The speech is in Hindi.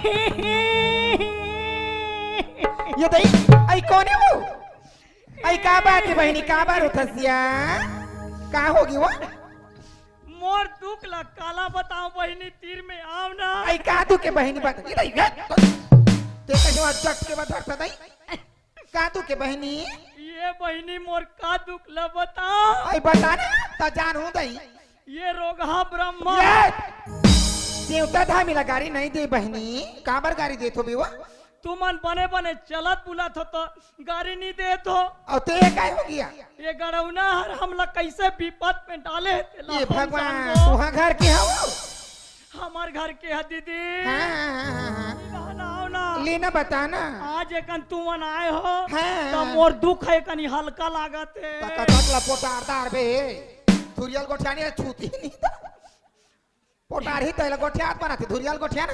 ये दई आई कौन है वो? आई का बात है बहनी, का बात उठसिया? का होगी वो? मोर दुख ला काला बताओ बहनी, तीर में आओ ना। आई का तू के बहनी बात ये दई ते कहो जट के बता दई का तू के बहनी? ये बहनी मोर का दुख ला बताओ। आई बता ना ता जान हूं दई ये रोगहा ब्रह्मा देवता था मिला गाड़ी नहीं दे बहनी, का बार गाड़ी दे तो भी वो? तुमन बने बने चलत बुलत हो तो गाड़ी नहीं दे तो और ते काय हो गया? ये गड़ौना हर हमला कैसे विपद में डाले। ये भगवान वहाँ घर के हो? हमार घर के है दीदी। हाँ। ना लेना बताना आज एकन तुमन आए हो हाँ। तो मोर दुख है कनी हल्का लागत है। तक पोटार बे धुरियल गोठिया नहीं छूती नहीं पोटार ही तो गोठिया बनाती धुरियल गोठिया ना।